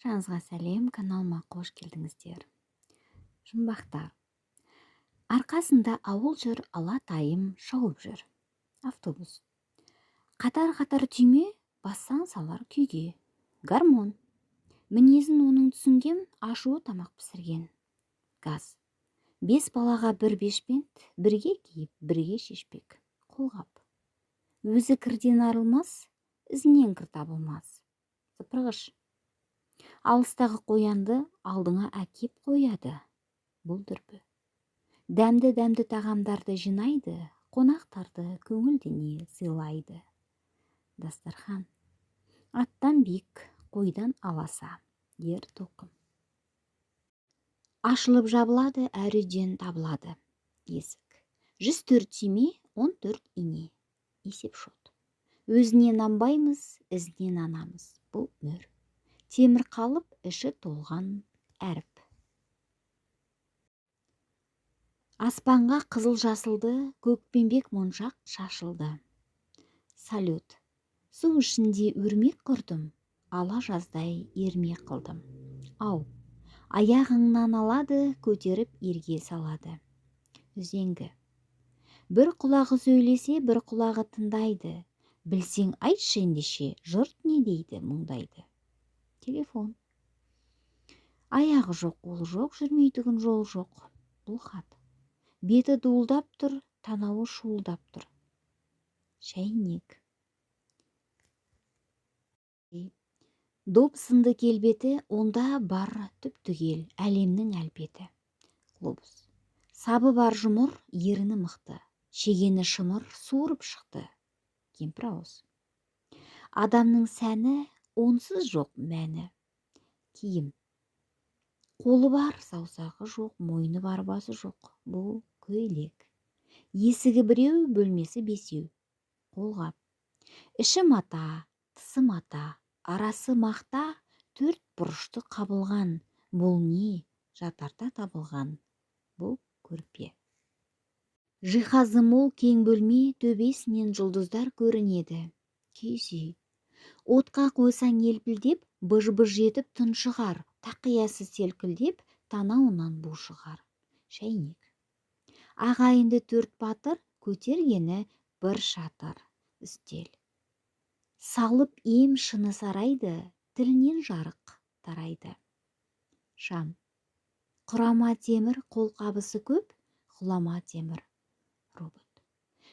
Жаныңызға сәлем, каналыма қош келдіңіздер. Жұмбақтар. Арқасында ауыл жүр, ала тайым шауып жүр. Автобус. Қатар-қатар түйме, бассаң салар күйге. Гармон. Мінезін оның түсінген, ашуы тамақ пісірген. Газ. 5 балаға бір бешпент, бірге киіп, бірге шешпек. Қолғап. Өзі кірден арылмас, ізінен кір табылмас. Сыпырғыш. Алыстағы қоянды алдыңа әкеп қояды. Бұл дүрбі. Дәмді тағамдарды жинайды, қонақтарды көңілдене сыйлайды. Дастархан. Аттан биік, қойдан аласа, ер тоқым. Ашылып жабылады, әр үйден табылады. Есік. 104 түйме, 14 ине. Есеп шот. Өзіне нанбаймыз, ізіне нанамыз. Бұл мөр. Темір қалып, іші толған әріп. Аспанға қызыл жасылды, көкпеңбек моншақ шашылды. Салют. Су ішінде өрмек құрдым, ала жаздай ермек қылдым. Ау, аяғыңнан алады, көтеріп ерге салады. Үзеңгі. Бір құлағы сөйлесе, бір құлағы тыңдайды. Білсең айтшы ендеше, жұрт не дейді, мұңдайды. Телефон. Аяғы жоқ, ол жоқ, жүрмейтігін жол жоқ. Бұл хат. Беті дуылдап тұр, танауы шуылдап тұр. Шәйнек. Доп сынды келбеті, онда бар түп-түгел әлемнің әлпеті. Глобус. Сабы бар жұмыр, еріні мықты. Шегені шымыр, суырып шықты. Кемпірауыз. Адамның сәні, онсыз жоқ мәні. Киім. Қолы бар, саусағы жоқ, мойны бар, басы жоқ. Бұл көйлек. Есігі біреу, бөлмесі бесеу. Қолғап. Іші мата, тысы мата, арасы мақта, 4 бұрышты қабылған. Бұл не? Жатарда табылған. Бұл көрпе. Жиһазы мол кең бөлме, төбесінен жұлдыздар көрінеді. Киіз үй. Отқа қойсаң елпілдеп, бұж-бұж етіп тұншығар, тақиясы селкілдеп, танауынан бу шығар. Шәйнек. Ағайынды 4 батыр, көтергені бір шатыр. Үстел. Салып ем шыны сарайды, тілінен жарық тарайды. Шам. Құрама темір, қолқабысы көп, ғұлама темір. Робот.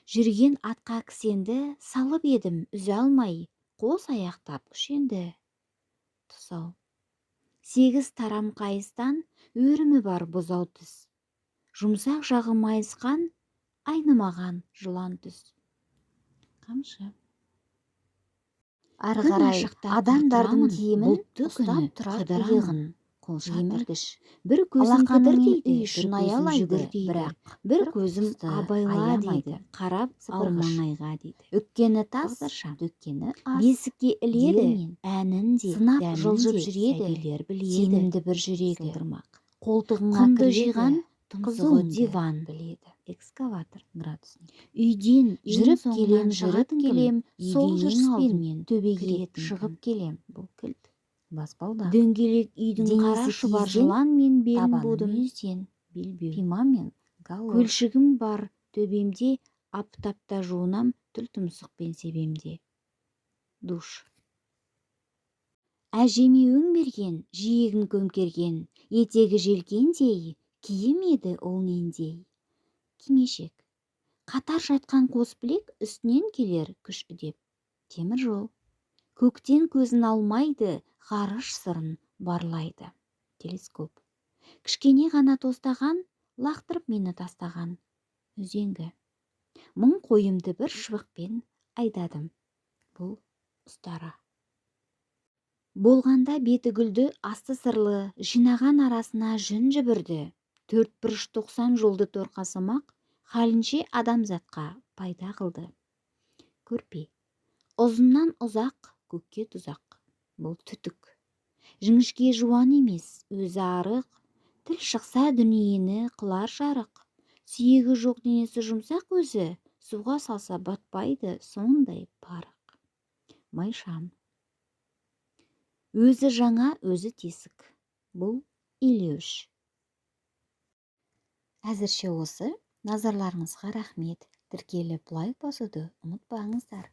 Жүрген атқа кісенді, салып едім, үзе алмай, қос аяқтап күшенді. Тұсау. 8 тарам қайыстан, өрімі бар бұзау түс. Жұмсақ жағы майысқан, айнымаған жылан түс. Қамшы. Ары қарай адамдардың киімін ұстап тұрар иығын. Жеміргіш. Бір көзім кідір дейді, жүр бірақ бір көзім абайла дейді, қарап алманайға дейді. Үккені тас, дөккені ас, бесікке іледі, әнінде, сынап жылжып жүреді, сенімді бір жүрегі. Қолтығыңа жиған, қызыл диван біледі. Экскаватор. Үйден жүріп келем, сол жүріспен төбеге шығып келем. Бұл кілт. Дөңгелек үйдің қарашы бар жылан мен белін будым. Пимамен көлшігім бар төбемде, аптапта жуынам түлтімсықпен себемде. Душ. Әжеме өң берген, жиегін көмкерген, етегі желкендей, киім еді ол нендей. Кимешек. Қатар жатқан қос білек үстінен келер күш үдеп. Темір жол. Көктен көзін алмайды, ғарыш сырын барлайды. Телескоп. Кішкене ғана тостаған, лақтырып мені тастаған. Үзеңгі. 1000 қойымды бір шыбықпен айдадым. Бұл ұстара. Болғанда беті гүлді, асты сырлы, жинаған арасына жүн жібірді. 4 бұрыш 90 жолды торқасымақ, халінше адамзатқа пайда қылды. Көрпе. Ұзыннан ұзақ, көкке тұзақ. Бұл түтік. Жіңішке жуан емес, өзі арық, тіл шықса дүниені қылар жарық. Сүйегі жоқ денесі жұмсақ өзі, суға салса батпайды, сондай парық. Майшам. Өзі жаңа, өзі тесік. Бұл илеуіш. Әзірше осы. Назарларыңызға рахмет. Тіркеліп лайк басуды ұмытпаңыздар.